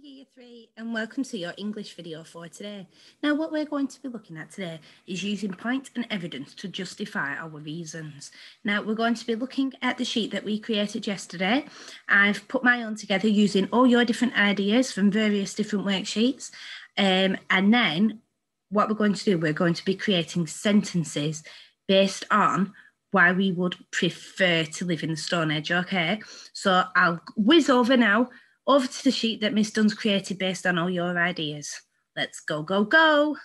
Year 3 and welcome to your English video for today. Now what we're going to be looking at today is using point and evidence to justify our reasons. Now we're going to be looking at the sheet that we created yesterday. I've put my own together using all your different ideas from various different worksheets, and then what we're going to do, we're going to be creating sentences based on why we would prefer to live in the Stone Age, okay? So I'll whiz over now over to the sheet that Miss Dunn's created based on all your ideas. Let's go, go, go.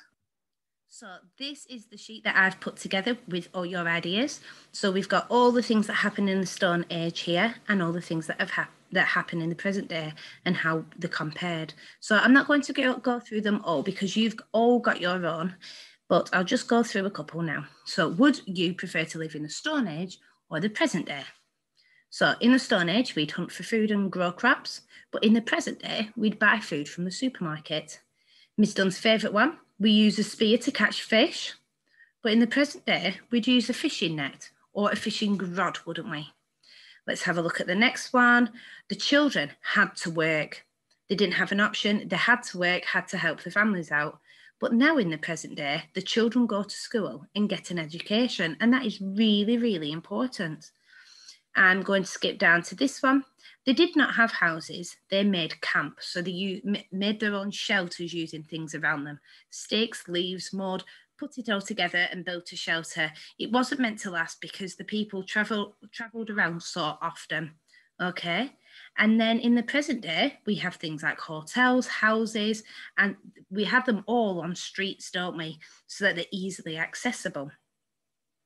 So this is the sheet that I've put together with all your ideas. So we've got all the things that happen in the Stone Age here and all the things that happen in the present day and how they're compared. So I'm not going to go through them all because you've all got your own, but I'll just go through a couple now. So would you prefer to live in the Stone Age or the present day? So in the Stone Age, we'd hunt for food and grow crops, but in the present day, we'd buy food from the supermarket. Miss Dunn's favourite one, we use a spear to catch fish, but in the present day, we'd use a fishing net or a fishing rod, wouldn't we? Let's have a look at the next one. The children had to work. They didn't have an option. They had to work, had to help their families out. But now in the present day, the children go to school and get an education, and that is really, really important. I'm going to skip down to this one. They did not have houses, they made camp. So they made their own shelters using things around them. Sticks, leaves, mud, put it all together and built a shelter. It wasn't meant to last because the people travelled around so often, okay? And then in the present day, we have things like hotels, houses, and we have them all on streets, don't we? So that they're easily accessible.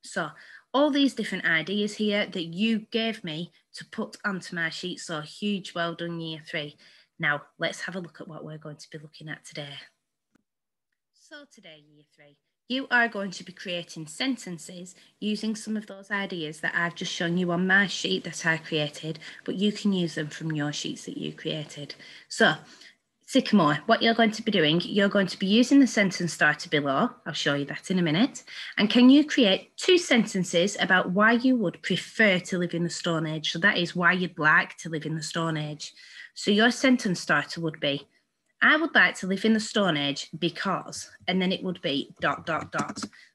So all these different ideas here that you gave me to put onto my sheet. So huge well done, Year 3. Now let's have a look at what we're going to be looking at today. So today, Year 3, you are going to be creating sentences using some of those ideas that I've just shown you on my sheet that I created, but you can use them from your sheets that you created. So Sycamore, what you're going to be doing, you're going to be using the sentence starter below. I'll show you that in a minute. And can you create 2 sentences about why you would prefer to live in the Stone Age? So that is why you'd like to live in the Stone Age. So your sentence starter would be, I would like to live in the Stone Age because, and then it would be ...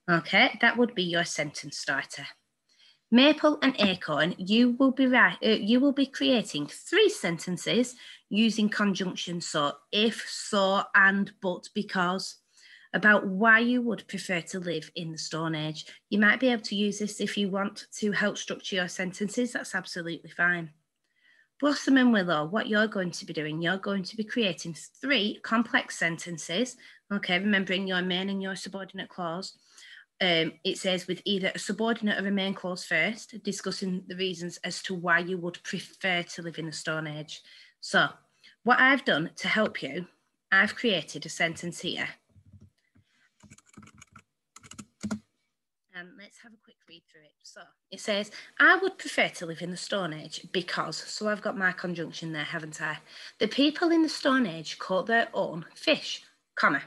Okay, that would be your sentence starter. Maple and Acorn, you will be creating 3 sentences using conjunctions, so if, so, and, but, because, about why you would prefer to live in the Stone Age. You might be able to use this if you want to help structure your sentences, that's absolutely fine. Blossom and Willow, what you're going to be doing, you're going to be creating 3 complex sentences, okay, remembering your main and your subordinate clause. It says with either a subordinate or a main clause first, discussing the reasons as to why you would prefer to live in the Stone Age. So what I've done to help you, I've created a sentence here. And let's have a quick read through it. So it says, I would prefer to live in the Stone Age because, so I've got my conjunction there, haven't I? The people in the Stone Age caught their own fish, comma.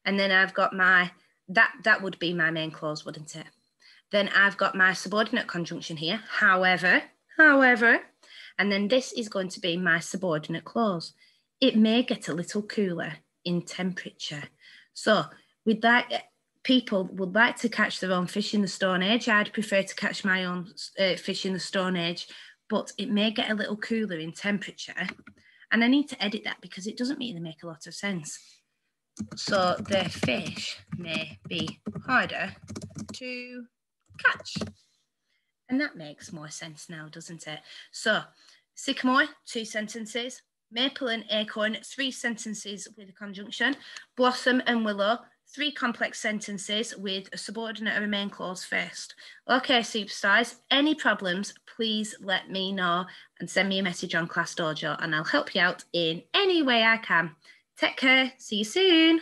And then I've got my, that would be my main clause, wouldn't it? Then I've got my subordinate conjunction here, however, and then this is going to be my subordinate clause. It may get a little cooler in temperature. So with that, people would like to catch their own fish in the Stone Age. I'd prefer to catch my own fish in the Stone Age, but it may get a little cooler in temperature. And I need to edit that because it doesn't really make a lot of sense. So the fish may be harder to catch. And that makes more sense now, doesn't it? So Sycamore, 2 sentences. Maple and Acorn, 3 sentences with a conjunction. Blossom and Willow, 3 complex sentences with a subordinate or a main clause first. Okay, superstars, any problems, please let me know and send me a message on Class Dojo and I'll help you out in any way I can. Take care, see you soon.